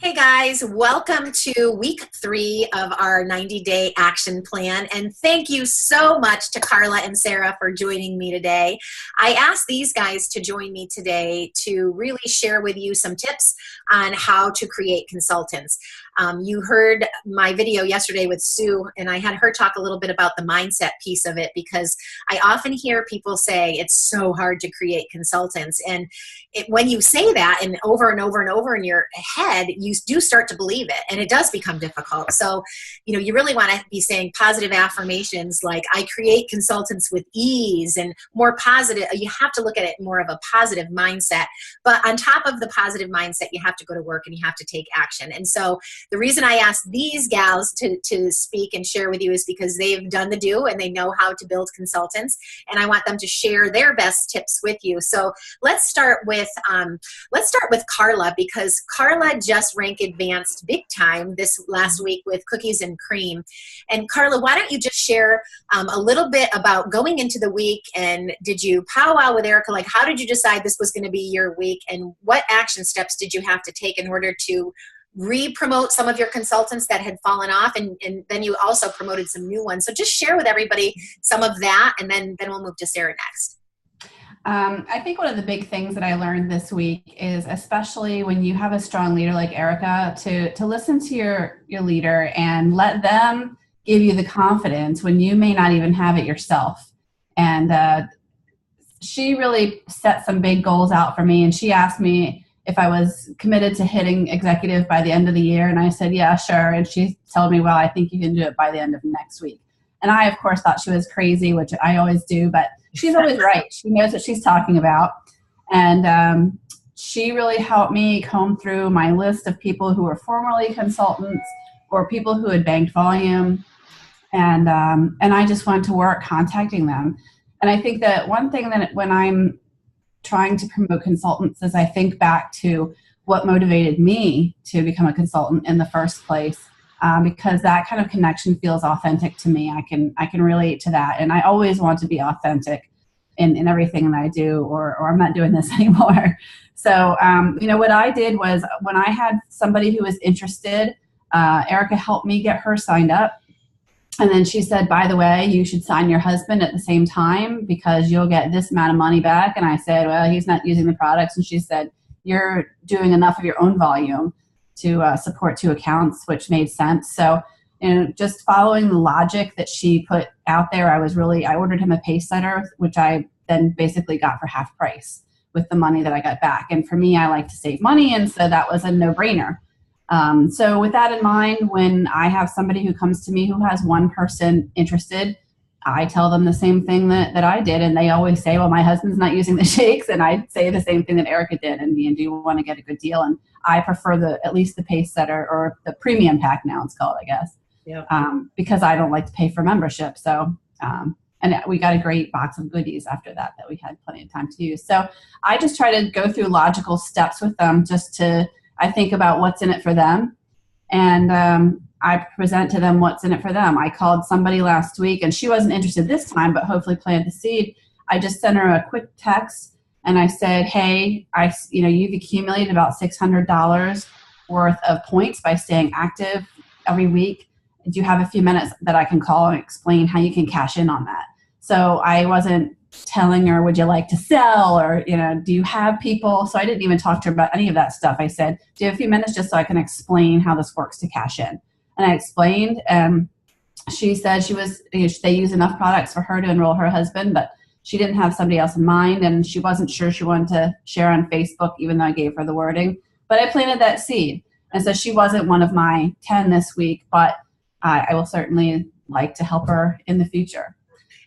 Hey guys, welcome to week 3 of our 90-day action plan. And thank you so much to Karla and Sarah for joining me today. I asked these guys to join me today to really share with you some tips on how to create consultants. You heard my video yesterday with Sue, and I had her talk a little bit about the mindset piece of it, because I often hear people say it's so hard to create consultants. And when you say that and over and over and over in your head, you do start to believe it, and it does become difficult. So, you really want to be saying positive affirmations like, I create consultants with ease, and more positive. You have to look at it more of a positive mindset. But on top of the positive mindset, you have to go to work and you have to take action. And so the reason I asked these gals to speak and share with you is because they've done the do and they know how to build consultants, and I want them to share their best tips with you. So let's start with Karla, because Karla just ranked advanced big time this last week with cookies and cream. And Karla, why don't you just share a little bit about going into the week, and did you powwow with Erica? Like, how did you decide this was going to be your week, and what action steps did you have to take in order to re-promote some of your consultants that had fallen off, and then you also promoted some new ones? So just share with everybody some of that, and then we'll move to Sarah next. I think one of the big things that I learned this week is, especially when you have a strong leader like Erica, to listen to your leader and let them give you the confidence when you may not even have it yourself. And she really set some big goals out for me, and she asked me if I was committed to hitting executive by the end of the year, and I said, yeah, sure. And she told me, well, I think you can do it by the end of next week. And I, of course, thought she was crazy, which I always do, but she's always right. She knows what she's talking about. And she really helped me comb through my list of people who were formerly consultants or people who had banked volume. And I just went to work contacting them. And I think that one thing that when I'm trying to promote consultants is I think back to what motivated me to become a consultant in the first place. Because that kind of connection feels authentic to me. I can relate to that. And I always want to be authentic in everything that I do, or I'm not doing this anymore. So, what I did was, when I had somebody who was interested, Erica helped me get her signed up. And then she said, by the way, you should sign your husband at the same time because you'll get this amount of money back. And I said, well, he's not using the products. And she said, you're doing enough of your own volume to support 2 accounts, which made sense. So, just following the logic that she put out there, I ordered him a pace setter, which I then basically got for half price with the money that I got back. And for me, I like to save money, and so that was a no-brainer. So with that in mind, when I have somebody who comes to me who has one person interested, I tell them the same thing that I did, and they always say, well, my husband's not using the shakes, and I say the same thing that Erica did, and do you want to get a good deal? And I prefer at least the pace setter, or the premium pack now it's called, I guess, because I don't like to pay for membership. So, and we got a great box of goodies after that we had plenty of time to use. So I just try to go through logical steps with them, I think about what's in it for them, and I present to them what's in it for them. I called somebody last week, and she wasn't interested this time, but hopefully planted the seed. I just sent her a quick text, and I said, hey, you've accumulated about $600 worth of points by staying active every week. Do you have a few minutes that I can call and explain how you can cash in on that? So I wasn't telling her, would you like to sell, or, do you have people? So I didn't even talk to her about any of that stuff. I said, do you have a few minutes just so I can explain how this works to cash in? And I explained, and she said they use enough products for her to enroll her husband, but she didn't have somebody else in mind, and she wasn't sure she wanted to share on Facebook, even though I gave her the wording. But I planted that seed. And so she wasn't one of my 10 this week, but I will certainly like to help her in the future.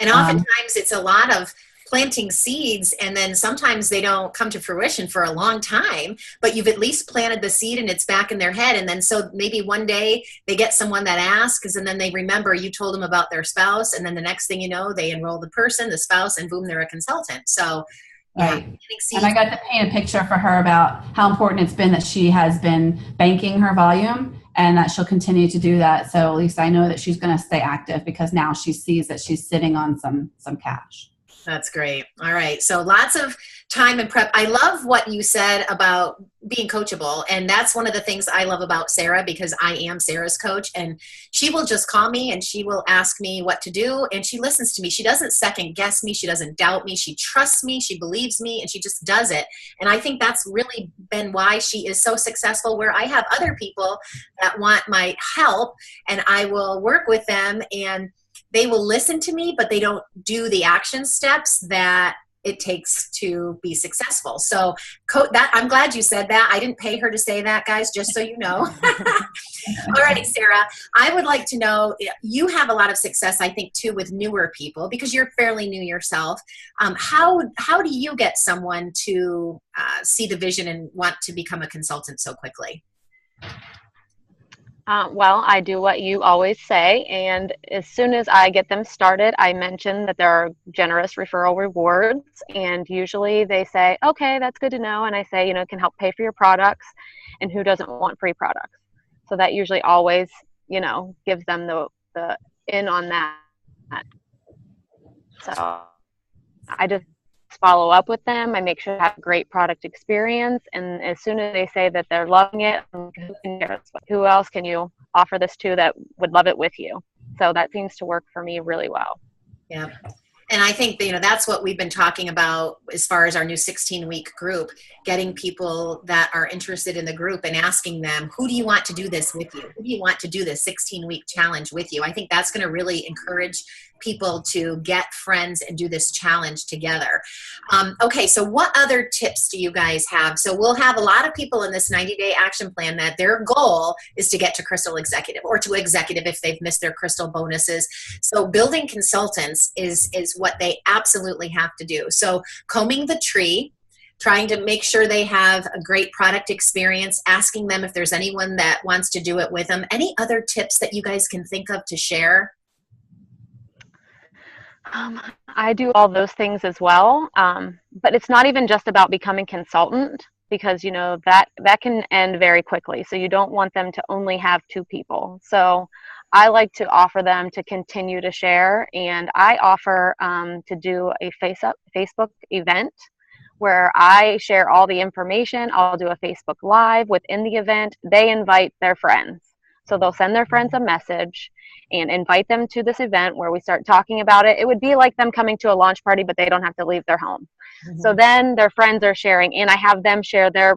And oftentimes it's a lot of planting seeds, and then sometimes they don't come to fruition for a long time, but you've at least planted the seed and it's back in their head. And then so maybe one day they get someone that asks, and then they remember you told them about their spouse, and then the next thing you know, they enroll the person, the spouse, and boom, they're a consultant. So right. And I got to paint a picture for her about how important it's been that she has been banking her volume, and that she'll continue to do that. So at least I know that she's going to stay active, because now she sees that she's sitting on some cash. That's great. All right. So lots of time and prep. I love what you said about being coachable. And that's one of the things I love about Sarah, because I am Sarah's coach, and she will just call me and she will ask me what to do. And she listens to me. She doesn't second guess me. She doesn't doubt me. She trusts me. She believes me, and she just does it. And I think that's really been why she is so successful, where I have other people that want my help and I will work with them, and they will listen to me, but they don't do the action steps that it takes to be successful. So that, I'm glad you said that. I didn't pay her to say that, guys, just so you know. All right, Sarah, I would like to know, you have a lot of success, I think, too, with newer people, because you're fairly new yourself. How do you get someone to see the vision and want to become a consultant so quickly? Well, I do what you always say, and as soon as I get them started, I mention that there are generous referral rewards, and usually they say, okay, that's good to know, and I say, you know, it can help pay for your products, and who doesn't want free products? So that usually always, you know, gives them the in on that. So I just follow up with them. I make sure to have a great product experience. And as soon as they say that they're loving it, who else can you offer this to that would love it with you? So that seems to work for me really well. Yeah. And I think, you know, that's what we've been talking about as far as our new 16-week group, getting people that are interested in the group and asking them, who do you want to do this with you? Who do you want to do this 16-week challenge with you? I think that's going to really encourage people to get friends and do this challenge together. Okay, so what other tips do you guys have? So we'll have a lot of people in this 90-day action plan that their goal is to get to Crystal Executive, or to Executive if they've missed their Crystal bonuses. So building consultants is what they absolutely have to do. So combing the tree, trying to make sure they have a great product experience, asking them if there's anyone that wants to do it with them. Any other tips that you guys can think of to share? I do all those things as well, but it's not even just about becoming consultant, because you know that can end very quickly. So you don't want them to only have 2 people. So I like to offer them to continue to share, and I offer to do a Facebook event where I share all the information. I'll do a Facebook Live within the event. They invite their friends. So they'll send their friends a message and invite them to this event where we start talking about it. It would be like them coming to a launch party, but they don't have to leave their home. Mm-hmm. So then their friends are sharing, and I have them share their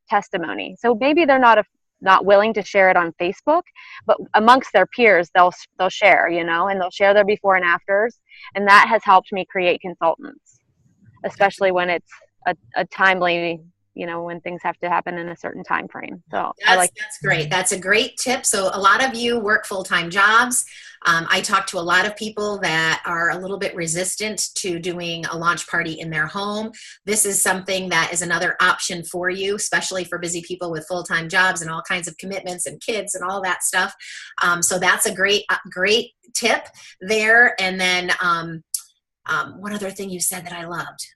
testimony. So maybe they're not willing to share it on Facebook, but amongst their peers, they'll share, you know, and they'll share their before and afters. And that has helped me create consultants, especially when it's a timely, you know, when things have to happen in a certain time frame. So that's great. That's a great tip. So a lot of you work full-time jobs. I talk to a lot of people that are a little bit resistant to doing a launch party in their home. This is something that is another option for you, especially for busy people with full-time jobs and all kinds of commitments and kids and all that stuff. So that's a great tip there. And then one other thing you said that I loved.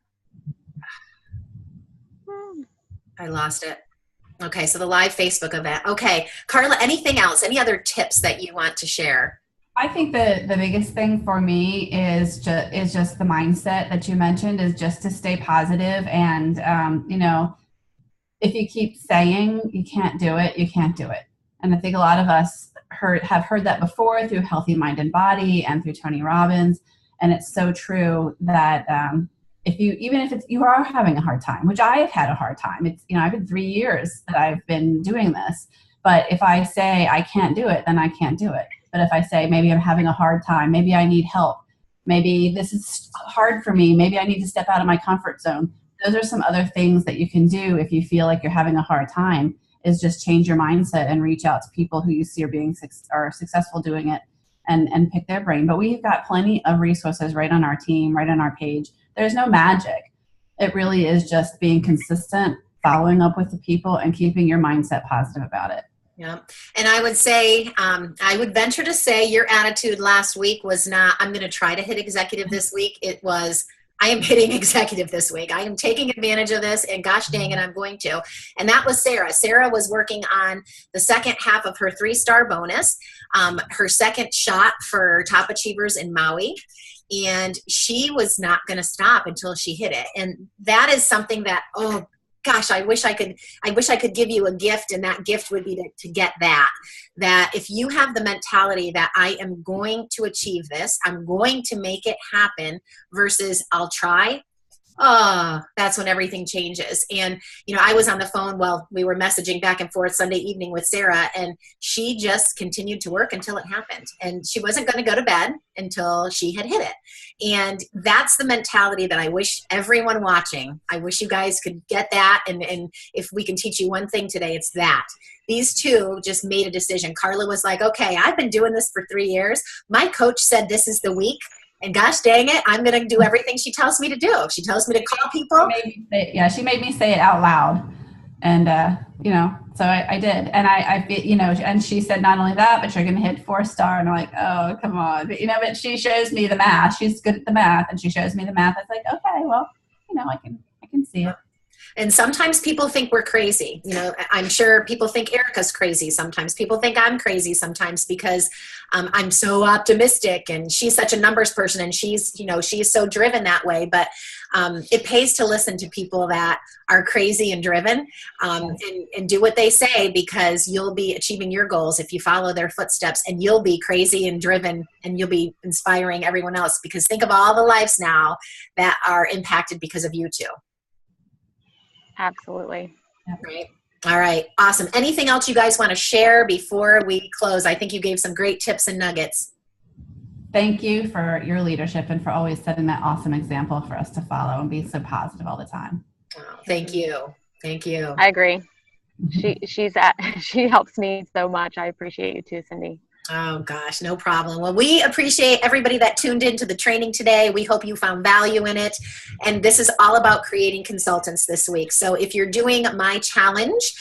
I lost it. Okay, so the live Facebook event. Okay, Karla, anything else? Any other tips that you want to share? I think the biggest thing for me is just the mindset that you mentioned, is just to stay positive. And, you know, if you keep saying you can't do it, you can't do it. And I think a lot of us have heard that before through Healthy Mind and Body and through Tony Robbins. And it's so true that if you are having a hard time, which I have had a hard time, it's, you know, I've been 3 years that I've been doing this, but if I say I can't do it, then I can't do it. But if I say maybe I'm having a hard time, maybe I need help, maybe this is hard for me, maybe I need to step out of my comfort zone. Those are some other things that you can do if you feel like you're having a hard time, is just change your mindset and reach out to people who you see are successful doing it, and pick their brain. But we've got plenty of resources right on our team, right on our page. There's no magic. It really is just being consistent, following up with the people, and keeping your mindset positive about it. Yeah. And I would say, I would venture to say your attitude last week was not, I'm going to try to hit executive this week. It was, I am hitting executive this week. I am taking advantage of this, and gosh dang it, I'm going to. And that was Sarah. Sarah was working on the second half of her 3-star bonus, her second shot for top achievers in Maui. and she was not going to stop until she hit it. And that is something that, oh gosh, I wish I could give you a gift, and that gift would be to get that if you have the mentality that I am going to achieve this, I'm going to make it happen, versus I'll try, oh, that's when everything changes. And, I was on the phone while we were messaging back and forth Sunday evening with Sarah, and she just continued to work until it happened. And she wasn't going to go to bed until she had hit it. And that's the mentality that I wish everyone watching, I wish you guys could get that. And if we can teach you one thing today, it's that. These two just made a decision. Karla was like, okay, I've been doing this for 3 years. My coach said this is the week. And gosh dang it, I'm going to do everything she tells me to do. If she tells me to call people. She made me say it out loud. And, so I did. And I and she said, not only that, but you're going to hit 4-star. And I'm like, oh, come on. But she shows me the math. She's good at the math. And she shows me the math. I was like, okay, well, I can see it. And sometimes people think we're crazy. I'm sure people think Erica's crazy. Sometimes people think I'm crazy sometimes, because I'm so optimistic, and she's such a numbers person, and she's so driven that way. But it pays to listen to people that are crazy and driven, and do what they say, because you'll be achieving your goals if you follow their footsteps, and you'll be crazy and driven, and you'll be inspiring everyone else, because think of all the lives now that are impacted because of you two. Absolutely. Right. All right. Awesome. Anything else you guys want to share before we close? I think you gave some great tips and nuggets. Thank you for your leadership and for always setting that awesome example for us to follow and be so positive all the time. Oh, thank you. Thank you. I agree. She helps me so much. I appreciate you too, Cindy. Oh gosh, no problem. Well, we appreciate everybody that tuned into the training today. We hope you found value in it. And this is all about creating consultants this week. So if you're doing my challenge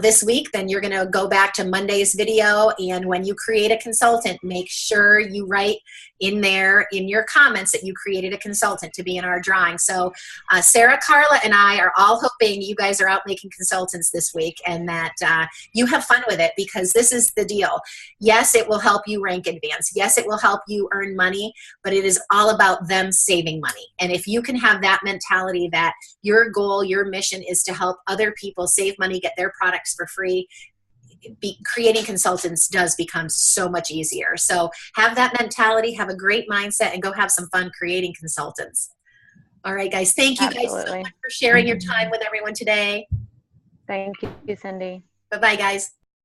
this week, then you're going to go back to Monday's video. And when you create a consultant, make sure you write in there in your comments that you created a consultant to be in our drawing. So Sarah, Karla, and I are all hoping you guys are out making consultants this week, and that you have fun with it, because this is the deal. Yes, it will help you rank advance. Yes, it will help you earn money, but it is all about them saving money. And if you can have that mentality that your goal, your mission is to help other people save money, get their products for free, creating consultants does become so much easier. So have that mentality, have a great mindset, and go have some fun creating consultants. All right, guys. Thank you guys so much for sharing your time with everyone today. Thank you, Cindy. Bye-bye, guys.